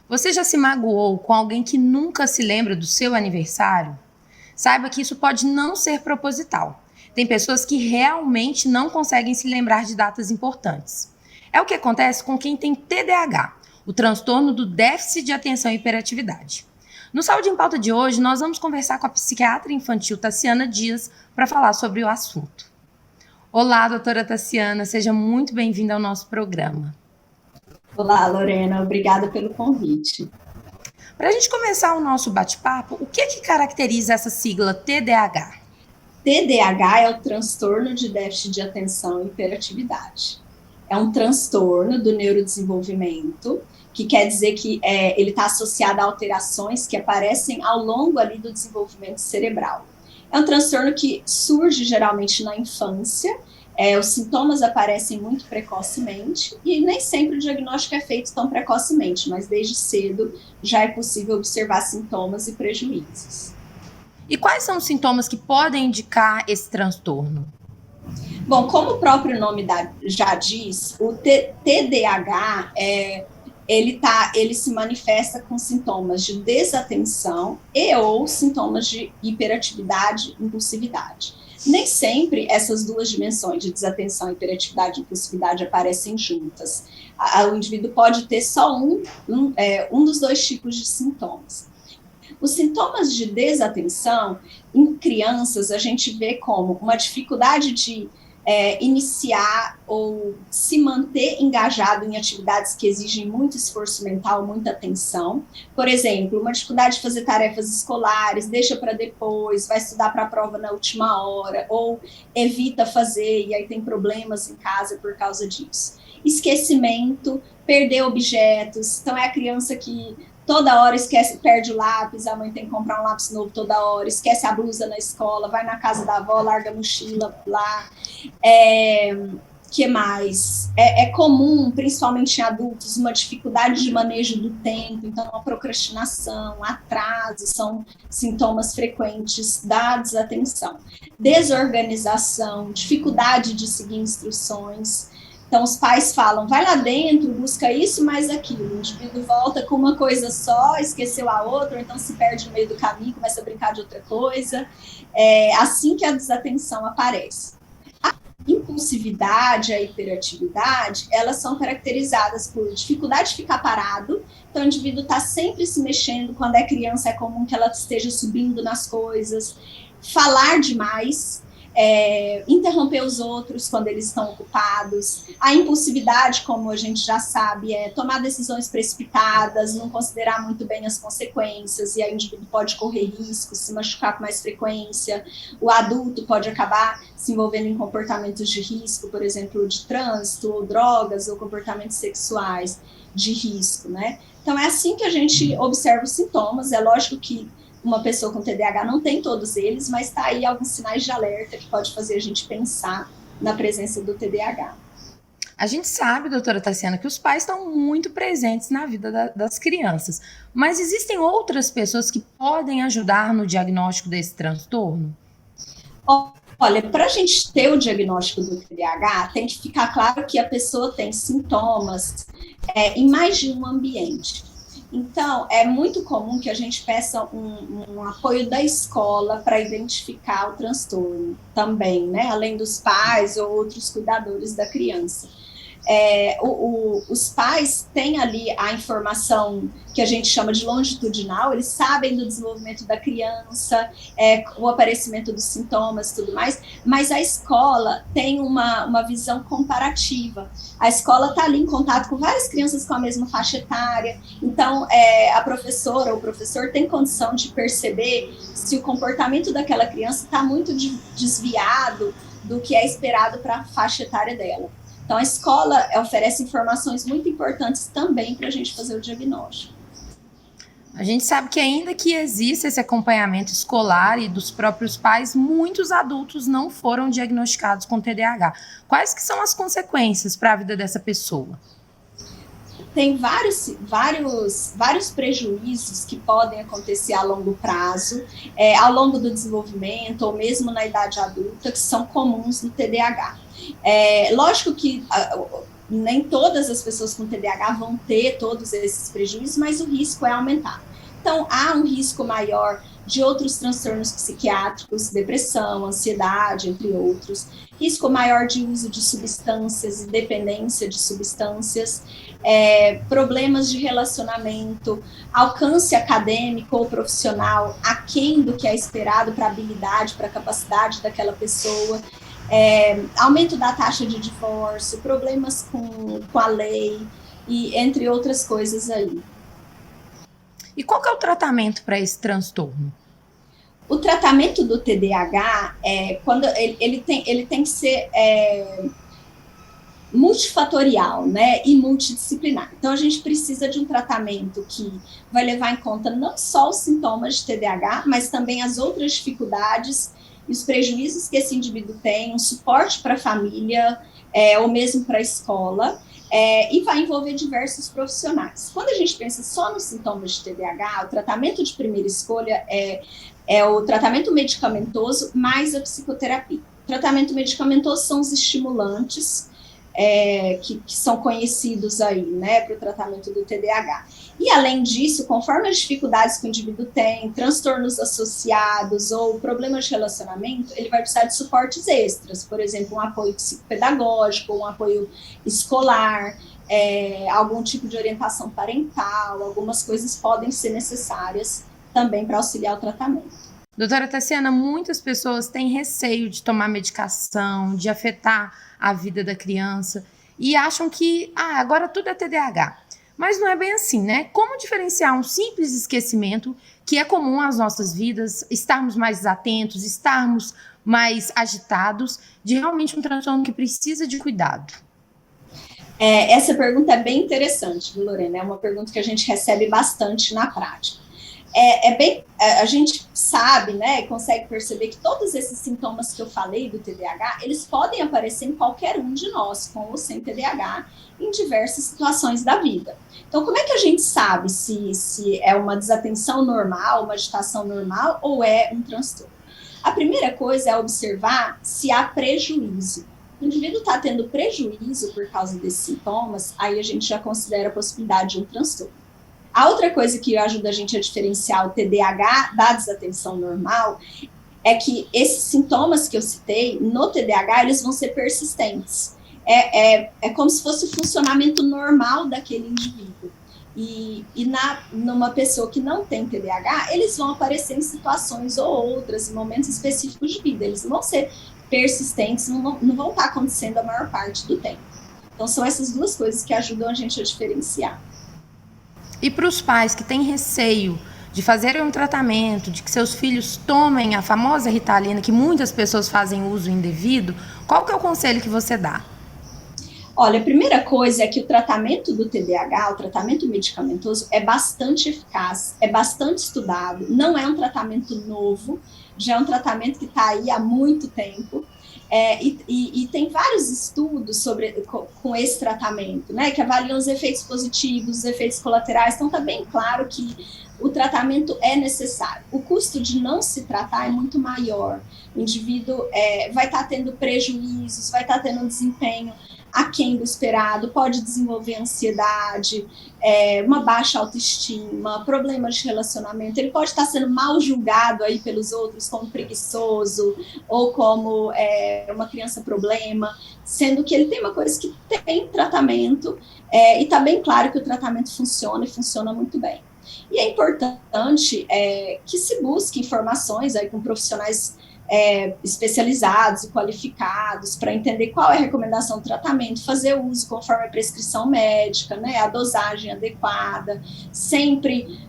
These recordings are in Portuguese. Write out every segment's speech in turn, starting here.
Você já se magoou com alguém que nunca se lembra do seu aniversário? Saiba que isso pode não ser proposital. Tem pessoas que realmente não conseguem se lembrar de datas importantes. É o que acontece com quem tem TDAH, o transtorno do déficit de atenção e hiperatividade. No Saúde em Pauta de hoje, nós vamos conversar com a psiquiatra infantil Tassiana Dias para falar sobre o assunto. Olá, doutora Tassiana, seja muito bem-vinda ao nosso programa. Olá, Lorena, obrigada pelo convite. Para a gente começar o nosso bate-papo, o que caracteriza essa sigla TDAH? TDAH é o transtorno de déficit de atenção e hiperatividade. É um transtorno do neurodesenvolvimento, que quer dizer que ele está associado a alterações que aparecem ao longo ali do desenvolvimento cerebral. É um transtorno que surge geralmente na infância, os sintomas aparecem muito precocemente e nem sempre o diagnóstico é feito tão precocemente, mas desde cedo já é possível observar sintomas e prejuízos. E quais são os sintomas que podem indicar esse transtorno? Bom, como o próprio nome já diz, o TDAH ele se manifesta com sintomas de desatenção e ou sintomas de hiperatividade e impulsividade. Nem sempre essas duas dimensões de desatenção, hiperatividade e impulsividade aparecem juntas. O indivíduo pode ter só um dos dois tipos de sintomas. Os sintomas de desatenção, em crianças, a gente vê como uma dificuldade de iniciar ou se manter engajado em atividades que exigem muito esforço mental, muita atenção. Por exemplo, uma dificuldade de fazer tarefas escolares, deixa para depois, vai estudar para a prova na última hora, ou evita fazer e aí tem problemas em casa por causa disso. Esquecimento, perder objetos, então é a criança que toda hora esquece, perde o lápis, a mãe tem que comprar um lápis novo toda hora, esquece a blusa na escola, vai na casa da avó, larga a mochila lá. Que mais? É comum, principalmente em adultos, uma dificuldade de manejo do tempo, então uma procrastinação, atraso, são sintomas frequentes da desatenção. Desorganização, dificuldade de seguir instruções. Então, os pais falam, vai lá dentro, busca isso, mais aquilo. O indivíduo volta com uma coisa só, esqueceu a outra, ou então se perde no meio do caminho, começa a brincar de outra coisa. É assim que a desatenção aparece. A impulsividade, a hiperatividade, elas são caracterizadas por dificuldade de ficar parado. Então, o indivíduo está sempre se mexendo. Quando é criança, é comum que ela esteja subindo nas coisas. Falar demais. Interromper os outros quando eles estão ocupados. A impulsividade, como a gente já sabe, é tomar decisões precipitadas, não considerar muito bem as consequências, e aí o indivíduo pode correr riscos, se machucar com mais frequência. O adulto pode acabar se envolvendo em comportamentos de risco, por exemplo, de trânsito, ou drogas, ou comportamentos sexuais de risco, né? Então, é assim que a gente observa os sintomas. É lógico que uma pessoa com TDAH não tem todos eles, mas está aí alguns sinais de alerta que pode fazer a gente pensar na presença do TDAH. A gente sabe, doutora Tassiana, que os pais estão muito presentes na vida das crianças, mas existem outras pessoas que podem ajudar no diagnóstico desse transtorno? Olha, para a gente ter o diagnóstico do TDAH, tem que ficar claro que a pessoa tem sintomas em mais de um ambiente. Então, é muito comum que a gente peça um apoio da escola para identificar o transtorno também, né? Além dos pais ou outros cuidadores da criança. Os pais têm ali a informação que a gente chama de longitudinal, eles sabem do desenvolvimento da criança, o aparecimento dos sintomas e tudo mais, mas a escola tem uma visão comparativa. A escola está ali em contato com várias crianças com a mesma faixa etária, então a professora ou o professor tem condição de perceber se o comportamento daquela criança está muito desviado do que é esperado para a faixa etária dela. Então, a escola oferece informações muito importantes também para a gente fazer o diagnóstico. A gente sabe que ainda que exista esse acompanhamento escolar e dos próprios pais, muitos adultos não foram diagnosticados com TDAH. Quais que são as consequências para a vida dessa pessoa? Tem vários prejuízos que podem acontecer a longo prazo, ao longo do desenvolvimento ou mesmo na idade adulta, que são comuns no TDAH. Lógico que nem todas as pessoas com TDAH vão ter todos esses prejuízos, mas o risco é aumentado. Então, há um risco maior de outros transtornos psiquiátricos, depressão, ansiedade, entre outros, risco maior de uso de substâncias e dependência de substâncias, problemas de relacionamento, alcance acadêmico ou profissional aquém do que é esperado para a habilidade, para a capacidade daquela pessoa, aumento da taxa de divórcio, problemas com a lei, e entre outras coisas aí. E qual que é o tratamento para esse transtorno? O tratamento do TDAH, quando ele tem que ser multifatorial, né, e multidisciplinar. Então, a gente precisa de um tratamento que vai levar em conta não só os sintomas de TDAH, mas também as outras dificuldades e os prejuízos que esse indivíduo tem, um suporte para a família, ou mesmo para a escola, e vai envolver diversos profissionais. Quando a gente pensa só nos sintomas de TDAH, o tratamento de primeira escolha é o tratamento medicamentoso mais a psicoterapia. O tratamento medicamentoso são os estimulantes, que são conhecidos aí, né, para o tratamento do TDAH. E, além disso, conforme as dificuldades que o indivíduo tem, transtornos associados ou problemas de relacionamento, ele vai precisar de suportes extras, por exemplo, um apoio psicopedagógico, um apoio escolar, algum tipo de orientação parental, algumas coisas podem ser necessárias também para auxiliar o tratamento. Doutora Tassiana, muitas pessoas têm receio de tomar medicação, de afetar a vida da criança e acham que agora tudo é TDAH. Mas não é bem assim, né? Como diferenciar um simples esquecimento, que é comum às nossas vidas, estarmos mais atentos, estarmos mais agitados, de realmente um transtorno que precisa de cuidado? Essa pergunta é bem interessante, Lorena, é uma pergunta que a gente recebe bastante na prática. A gente sabe, né, e consegue perceber que todos esses sintomas que eu falei do TDAH, eles podem aparecer em qualquer um de nós, com ou sem TDAH, em diversas situações da vida. Então, como é que a gente sabe se é uma desatenção normal, uma agitação normal, ou é um transtorno? A primeira coisa é observar se há prejuízo. O indivíduo está tendo prejuízo por causa desses sintomas, aí a gente já considera a possibilidade de um transtorno. A outra coisa que ajuda a gente a diferenciar o TDAH da desatenção normal é que esses sintomas que eu citei, no TDAH, eles vão ser persistentes. É como se fosse o funcionamento normal daquele indivíduo. E numa pessoa que não tem TDAH, eles vão aparecer em situações ou outras, em momentos específicos de vida. Eles não vão ser persistentes, não vão estar acontecendo a maior parte do tempo. Então, são essas duas coisas que ajudam a gente a diferenciar. E para os pais que têm receio de fazerem um tratamento, de que seus filhos tomem a famosa Ritalina, que muitas pessoas fazem uso indevido, qual que é o conselho que você dá? Olha, a primeira coisa é que o tratamento do TDAH, o tratamento medicamentoso, é bastante eficaz, é bastante estudado, não é um tratamento novo, já é um tratamento que está aí há muito tempo. E tem vários estudos com esse tratamento, né, que avaliam os efeitos positivos, os efeitos colaterais, então está bem claro que o tratamento é necessário. O custo de não se tratar é muito maior, o indivíduo vai estar tendo prejuízos, vai estar tendo um desempenho aquém do esperado, pode desenvolver ansiedade, uma baixa autoestima, problemas de relacionamento, ele pode estar sendo mal julgado aí pelos outros como preguiçoso ou como uma criança problema, sendo que ele tem uma coisa que tem tratamento, e está bem claro que o tratamento funciona e funciona muito bem. E é importante que se busque informações aí com profissionais especializados e qualificados para entender qual é a recomendação do tratamento, fazer o uso conforme a prescrição médica, né, a dosagem adequada, sempre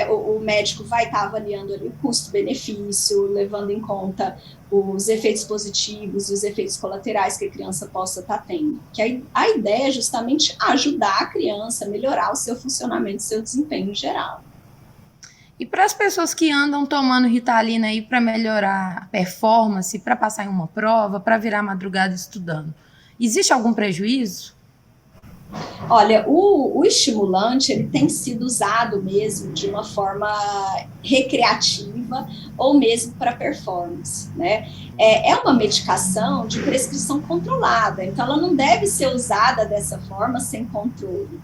o médico vai estar avaliando ali o custo-benefício, levando em conta os efeitos positivos e os efeitos colaterais que a criança possa estar tendo. Que a ideia é justamente ajudar a criança a melhorar o seu funcionamento, o seu desempenho em geral. E para as pessoas que andam tomando Ritalina aí para melhorar a performance, para passar em uma prova, para virar madrugada estudando, existe algum prejuízo? Olha, o estimulante, ele tem sido usado mesmo de uma forma recreativa ou mesmo para performance, né? É uma medicação de prescrição controlada, então ela não deve ser usada dessa forma sem controle.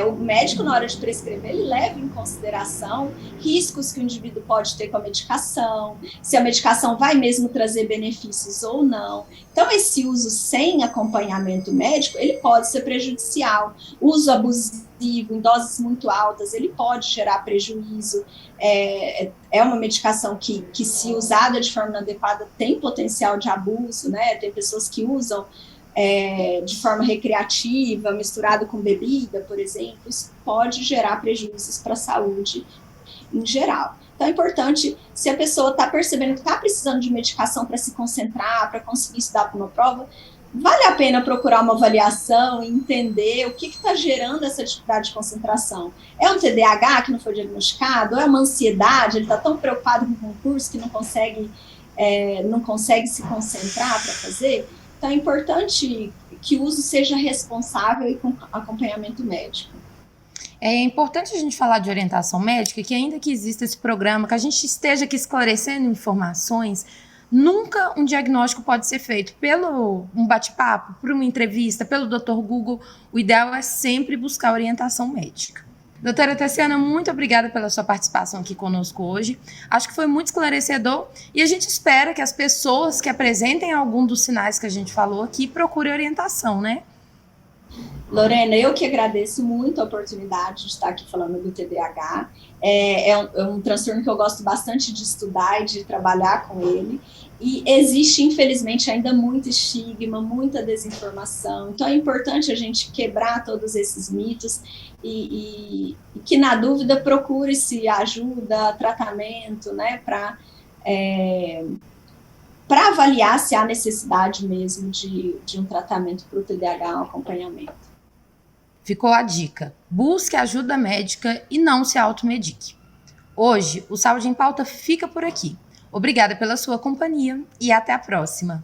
O médico, na hora de prescrever, ele leva em consideração riscos que o indivíduo pode ter com a medicação, se a medicação vai mesmo trazer benefícios ou não. Então, esse uso sem acompanhamento médico, ele pode ser prejudicial. O uso abusivo em doses muito altas, ele pode gerar prejuízo. É uma medicação que, se usada de forma inadequada, tem potencial de abuso, né? Tem pessoas que usam de forma recreativa, misturado com bebida, por exemplo, isso pode gerar prejuízos para a saúde em geral. Então é importante, se a pessoa está percebendo que está precisando de medicação para se concentrar, para conseguir estudar para uma prova, vale a pena procurar uma avaliação e entender o que está gerando essa dificuldade de concentração. É um TDAH que não foi diagnosticado? Ou é uma ansiedade? Ele está tão preocupado com o concurso que não consegue se concentrar para fazer? Então, é importante que o uso seja responsável e com acompanhamento médico. É importante a gente falar de orientação médica, que ainda que exista esse programa, que a gente esteja aqui esclarecendo informações, nunca um diagnóstico pode ser feito pelo um bate-papo, por uma entrevista, pelo Dr. Google. O ideal é sempre buscar orientação médica. Doutora Tassiana, muito obrigada pela sua participação aqui conosco hoje. Acho que foi muito esclarecedor e a gente espera que as pessoas que apresentem algum dos sinais que a gente falou aqui procurem orientação, né? Lorena, eu que agradeço muito a oportunidade de estar aqui falando do TDAH. É um transtorno que eu gosto bastante de estudar e de trabalhar com ele. E existe, infelizmente, ainda muito estigma, muita desinformação. Então, é importante a gente quebrar todos esses mitos e que, na dúvida, procure-se ajuda, tratamento, né, para avaliar se há necessidade mesmo de um tratamento para o TDAH, um acompanhamento. Ficou a dica. Busque ajuda médica e não se automedique. Hoje, o Saúde em Pauta fica por aqui. Obrigada pela sua companhia e até a próxima.